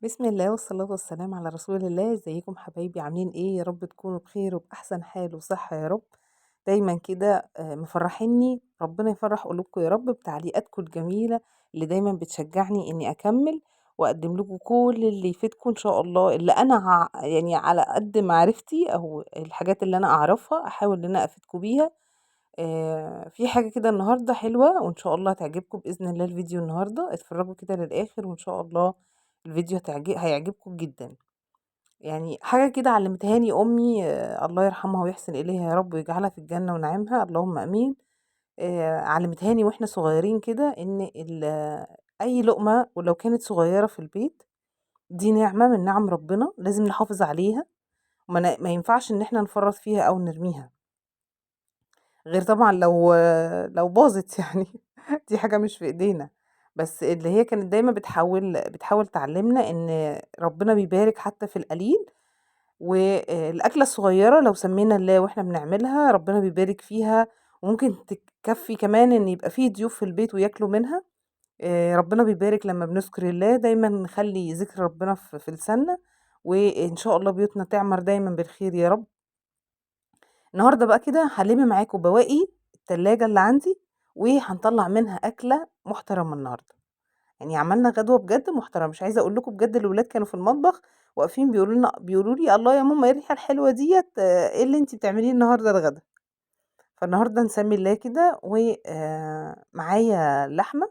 بسم الله والصلاة والسلام على رسول الله. ازيكم حبايبي؟ عاملين ايه؟ يا رب تكونوا بخير وبأحسن حال وصحة يا رب. دايما كده مفرحيني. ربنا يفرح قلوبكم يا رب بتعليقاتكم الجميلة اللي دايما بتشجعني اني اكمل واقدم لكم كل اللي يفيدكم ان شاء الله، اللي انا يعني على قد معرفتي او الحاجات اللي انا اعرفها احاول ان انا افيدكم بيها. في حاجة كده النهاردة حلوة وإن شاء الله هتعجبكم بإذن الله. الفيديو النهاردة اتفرجوا كده للآخر وإن شاء الله الفيديو هيعجبكم جدا. يعني حاجة كده علمتهاني أمي، الله يرحمها ويحسن إليها يا رب ويجعلها في الجنة ونعيمها اللهم آمين. علمتهاني وإحنا صغيرين كده إن أي لقمة ولو كانت صغيرة في البيت دي نعمة من نعم ربنا، لازم نحافظ عليها ما ينفعش إن احنا نفرط فيها أو نرميها، غير طبعًا لو باظت يعني دي حاجة مش في إيدينا. بس اللي هي كانت دايمًا بتحاول تعلّمنا إن ربنا بيبارك حتى في القليل، الأكلة الصغيّرة لو سمينا الله وإحنا بنعملها ربنا بيبارك فيها، وممكن تكفّي كمان إن يبقى في ضيوف في البيت وياكلوا منها. ربنا بيبارك لمّا بنذكر الله، دايمًا نخلّي ذكر ربنا في لساننا، وإن شاء الله بيوتنا تعمر دايمًا بالخير يا رب. النهارده بقى كده هالِم معاكم بواقي التلاجة اللي عندي، وهنطلّع منها أكلة محترمة النهارده. يعني عملنا غدوة بجد محترمة، مش عايزة أقول لكم بجد الولاد كانوا في المطبخ واقفين بيقولوا لي: "الله يا ماما إيه الريحة الحلوة ديّة، إيه اللي أنتِ بتعمليه النهارده الغدا؟" فالنهارده نسمّي الله كده و معايا لحمة.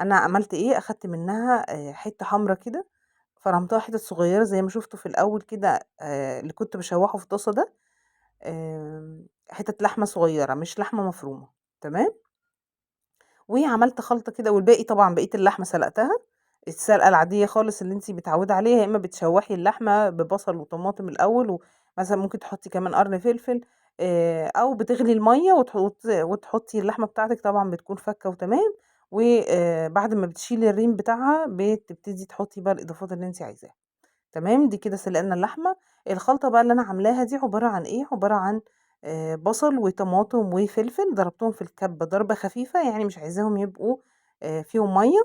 أنا عملت إيه، أخدت منها حتّة حمرا كده، فرمتها حتت صغيّرة زي ما شُفتوا في الأول كده، اللي كنت باشوّحه في طاسة ده. حتت لحمة صغيّرة مش لحمة مفرومة، تمام. وعملت خلطة كده والباقي طبعًا بقية اللحمة سلقتها، السلقة العادية خالص اللي أنتِ متعودة عليها، يا إمّا بتشوّحي اللحمة ببصل وطماطم الأول، ومثلًا ممكن تحطّي كمان قرن فلفل، أو بتغلي المَيّة وتحطّي اللحمة بتاعتِك طبعًا بتكون فكّة وتمام، بعد ما بتشيلي الريم بتاعها بتبتدي تحطّي بقى الإضافات اللي أنتِ عايزاها. تمام، دي كده سلقنا اللحمة. الخلطة بقى اللي أنا عاملاها دي عبارة عن إيه، عبارة عن بصل وطماطم وفلفل ضربتهم في الكبة ضربة خفيفة، يعني مش عايزاهم يبقوا فيهم مَيّة،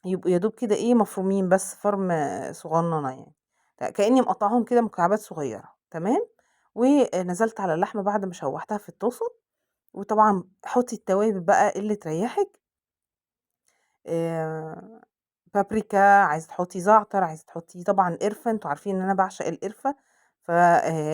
يبقوا يا دوب كده إيه مفرومين بس فرم صغننة يعني، كأني مقطعاهم كده مكعبات صغيرة، تمام. ونزلت على اللحمة بعد ما شوحتها في الطاسة، وطبعًا حطي التوابل بقى اللي تريحِك. آآ بابريكا، عايزة تحطّي زعتر، عايزة تحطّي طبعًا قرفة، أنتم عارفين إن أنا باعشق القرفة،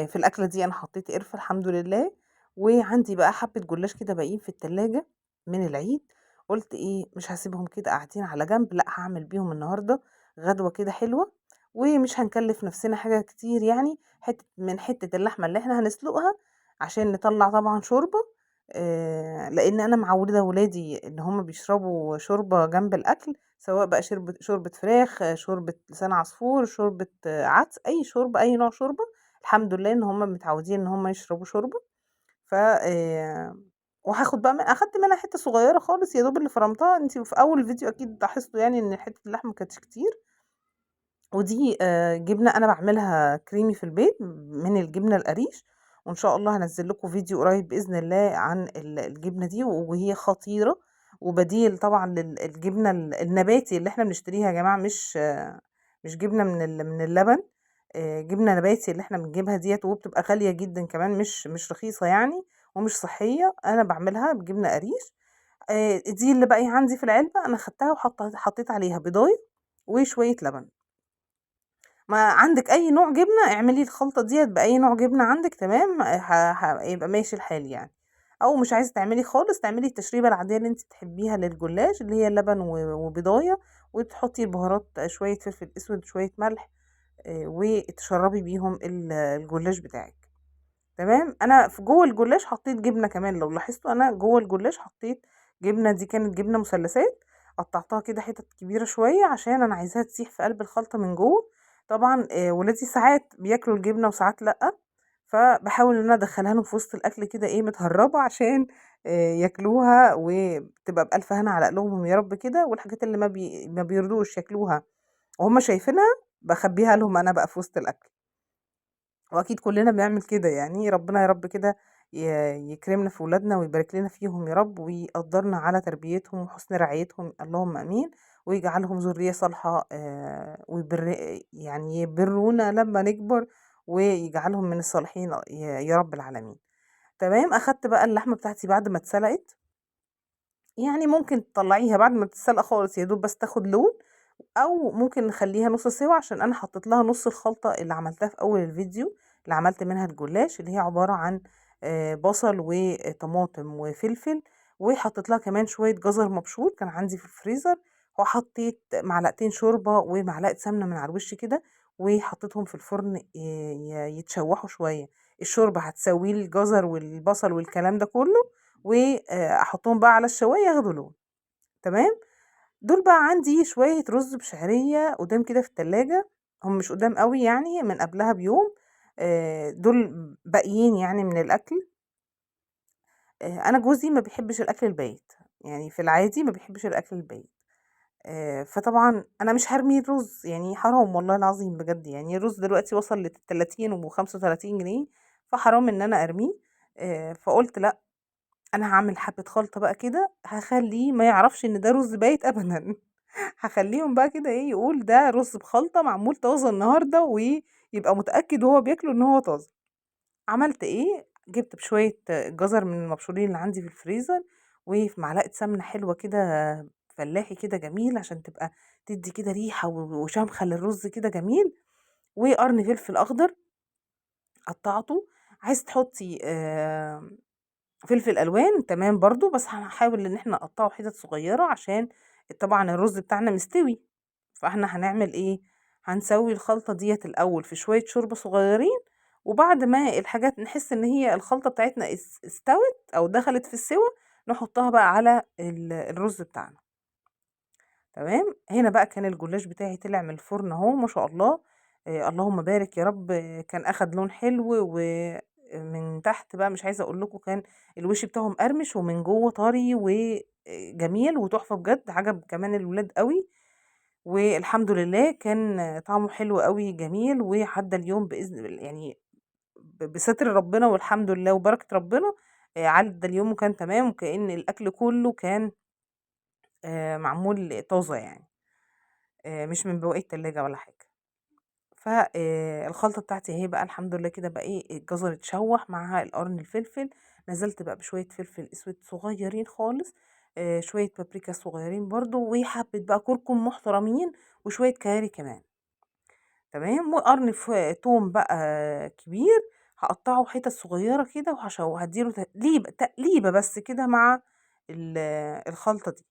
في الأكلة دي أنا حطّيت قرفة الحمد لله. وعندي بقى حبّة جلاش كده باقيين في التلاجة من العيد، قُلت إيه، مش هاسيبهم كده قاعدين على جنب، لأ هاعمل بيهم النهارده غدوة كده حلوة، ومش هنكلّف نفسنا حاجة كتير يعني، حتّة اللحمة اللي إحنا هنسلقها عشان نطلّع طبعًا شوربة، لإن أنا معوّدة ولادي إن هُم بيشربوا شوربة جنب الأكل، سواء بقى شوربة فراخ، شوربة لسان عصفور، شوربة عدس، أي شوربة، أي نوع شوربة، الحمد لله إن هُم متعودين إن هُم يشربوا شوربة. ف وهاخد بقى أخدت منها حتّة صغيّرة خالص يا دوب اللي فرمتها، أنتِ في أول الفيديو أكيد لاحظتوا يعني إن حتّة اللحمة ما كانتش كتير. ودي جبنة أنا باعملها كريمي في البيت من الجبنة القريش، وإن شاء الله هانزّل لكم فيديو قريب بإذن الله عن الجبنة دي، وهي خطيرة، وبديل طبعًا الجبنة النباتي اللي إحنا بنشتريها يا جماعة، مش جبنة من اللبن، جبنة نباتي اللي إحنا بنجيبها ديّة، وبتبقى غالية جدًا كمان مش رخيصة يعني، ومش صحية. أنا باعملها بجبنة قريش. دي اللي باقية عندي في العلبة، أنا خدتها حطيت عليها بيضاية وشوية لبن. ما عندِك أي نوع جبنة اعملي الخلطة ديّة بأي نوع جبنة عندِك تمام، هيبقى ماشي الحال يعني، أو مش عايزة تعملي خالص تعملي التشريبة العادية اللي أنتِ تحبيها للجلاش، اللي هي لبن وبيضاية، وتحطي البهارات شوية فلفل أسود، شوية ملح، وتشربي بيهم الجلاش بتاعِك، تمام. أنا جوّه الجلاش حطيت جبنة كمان، لو لاحظتوا أنا جوّه الجلاش حطيت جبنة، دي كانت جبنة مثلثات، قطعتها كده حتت كبيرة شوية عشان أنا عايزاها تسيح في قلب الخلطة من جوّه. طبعًا ولادي ساعات بياكلوا الجبنة وساعات لأ، فباحاول إن أنا أدخّلها لهم في وسط الأكل كده إيه متهرّبة عشان ياكلوها وتبقى بألف هنا على قلوبهم يا رب كده، والحاجات اللي ما بيرضوش ياكلوها وهُم شايفينها باخبّيها لهم أنا بقى في وسط الأكل. وأكيد كلنا بنعمل كده يعني، ربنا يا رب كده يكرمنا في ولادنا ويبارك لنا فيهم يا رب، ويقدرنا على تربيتهم وحسن رعايتهم، اللهم امين. ويجعلهم ذرية صالحة، يعني يبرونا لما نكبر، ويجعلهم من الصالحين يا رب العالمين. تمام. اخدت بقى اللحمة بتاعتي بعد ما اتسلقت، يعني ممكن تطلعيها بعد ما تتسلق خالص يا دوب بس تاخد لون، او ممكن نخليها نص سوا، عشان انا حطيت لها نص الخلطة اللي عملتها في اول الفيديو، اللي عملت منها الجلاش، اللي هي عبارة عن بصل وطماطم وفلفل، وحطيت لها كمان شوية جزر مبشور كان عندي في الفريزر، وحطيت معلقتين شوربة ومعلقة سمنة من على الوش كده، وحطيتهم في الفرن يتشوحوا شوية. الشوربة هتسوي الجزر والبصل والكلام ده كله، واحطهم بقى على الشوايه ياخدوا لون. تمام. دول بقى عندي شويه رز بشعريه قدام كده في التلاجة، هم مش قدام قوي يعني، من قبلها بيوم. دول باقيين يعني من الاكل. انا جوزي ما بيحبش الاكل البايت، يعني في العادي ما بيحبش الاكل البايت. فطبعا انا مش هرمي الرز، يعني حرام والله العظيم بجد، يعني الرز دلوقتي وصل ل 30 و35 جنيه، فحرام ان انا ارميه. فقلت لا، انا هعمل حبة خلطة بقى كده هخليه ما يعرفش ان ده رز بايت ابدا. هخليهم بقى كده ايه، يقول ده رز بخلطة معمول طازة النهاردة، ويبقى متأكد وهو بياكله ان هو طازة. عملت ايه، جبت بشوية جزر من المبشورين اللي عندي في الفريزر، وفي معلقة سمنة حلوة كده فلاحي كده جميل، عشان تبقى تدي كده ريحة وشمخة للرز كده جميل. وقرن فلفل اخضر قطعته. عايز تحطي فلفل الوان تمام برضو، بس هنحاول ان احنا نقطعه حتت صغيره، عشان طبعا الرز بتاعنا مستوي. فاحنا هنعمل ايه، هنسوي الخلطه ديت الاول في شويه شوربه صغيرين، وبعد ما الحاجات نحس ان هي الخلطه بتاعتنا استوت او دخلت في السوا، نحطها بقى على الرز بتاعنا. تمام. هنا بقى كان الجلاش بتاعي طلع من الفرن اهو ما شاء الله. اللهم بارك يا رب. كان اخد لون حلو، ومن تحت بقى مش عايزه اقول لكم، كان الوش بتاعه مقرمش، ومن جوه طري وجميل وتحفه بجد، عجب كمان الولاد قوي. والحمد لله كان طعمه حلو قوي جميل، وعدى اليوم باذن يعني بستر ربنا والحمد لله وبركه ربنا. عدى اليوم وكان تمام، وكأن الاكل كله كان معمول طازه يعني، مش من بواقي التلاجة ولا حاجة. فالخلطة بتاعتي اهي بقى الحمد لله كده بقى ايه، الجزر اتشوح مع القرن الفلفل، نزلت بقى بشوية فلفل اسود صغيرين خالص، شوية بابريكا صغيرين برضو، وحبة بقى كركم محترمين، وشوية كاري كمان. تمام. وقرن توم بقى كبير، هقطعه حتت صغيرة كده، وهديله تقليبة بس كده مع الخلطة دي.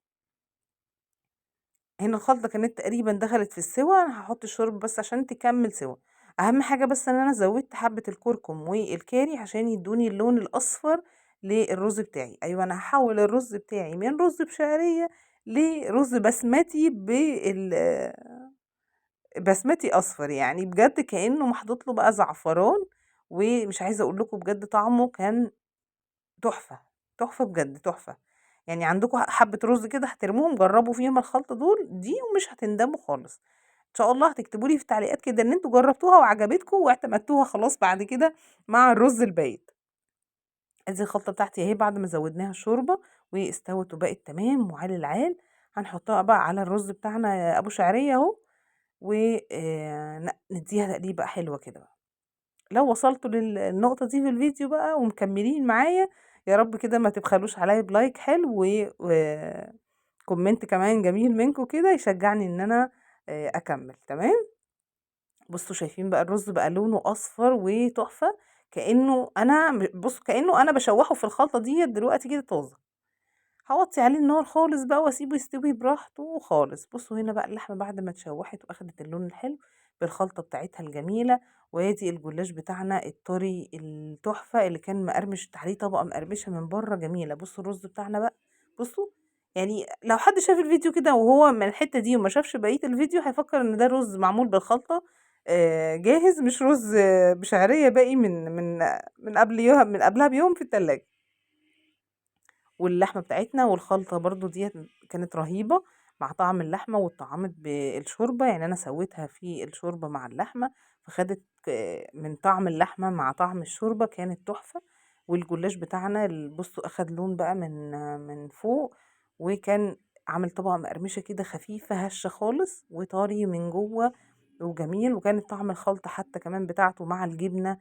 هنا الخلطة كانت تقريبا دخلت في السوا، انا هحط الشوربة بس عشان تكمل سوا. اهم حاجة بس ان انا زودت حبة الكركم والكاري عشان يدوني اللون الاصفر للرز بتاعي. ايوه، انا هحول الرز بتاعي من رز بشعرية لرز بسمتي بسمتي اصفر، يعني بجد كأنه محطوط له بقى زعفران. ومش عايزة اقول لكم بجد طعمه كان تحفة، تحفة بجد تحفة. يعني عندكم حبة رز كده هترموهم، جربوا فيهم الخلطة دي ومش هتندموا خالص. ان شاء الله هتكتبوا لي في التعليقات كده ان انتوا جربتوها وعجبتكم واعتمدتوها خلاص بعد كده مع الرز البايت. ادي الخلطة بتاعتي اهي بعد ما زودناها الشوربة واستوت وبقت تمام وعلى العال. هنحطها بقى على الرز بتاعنا ابو شعرية اهو، ونديها تقليبة حلوة كده بقى. لو وصلتوا للنقطة دي في الفيديو بقى ومكملين معايا، يا رب كده ما تبخلوش عليا بلايك حلو وكومنت كمان جميل منكم كده يشجعني ان انا اكمل. تمام. بصوا شايفين بقى الرز بقى لونه اصفر وتحفة، كأنه انا بصوا كأنه انا بشوحه في الخلطة دي دلوقتي كده طازة. هوطي عليه النار خالص بقى واسيبه يستوي براحته خالص. بصوا هنا بقى اللحمه بعد ما اتشوحت واخدت اللون الحلو بالخلطه بتاعتها الجميله، وادي الجلاش بتاعنا الطري التحفه اللي كان مقرمش عليه طبقه مقرمشه من بره جميله. بصوا الرز بتاعنا بقى، بصوا. يعني لو حد شاف الفيديو كده وهو من الحته دي وما شافش بقيه الفيديو هيفكر ان ده رز معمول بالخلطه جاهز، مش رز بشعريه باقي من قبلها بيوم في التلاجة. واللحمة بتاعتنا والخلطة برضو ديت كانت رهيبة مع طعم اللحمة، واتطعمت بالشوربة، يعني أنا سويتها في الشوربة مع اللحمة، فخدت من طعم اللحمة مع طعم الشوربة، كانت تحفة. والجلاش بتاعنا بصوا أخد لون بقى من فوق، وكان عامل طبقة مقرمشة كده خفيفة هشة خالص وطري من جوه وجميل، وكانت طعم الخلطة حتى كمان بتاعته مع الجبنة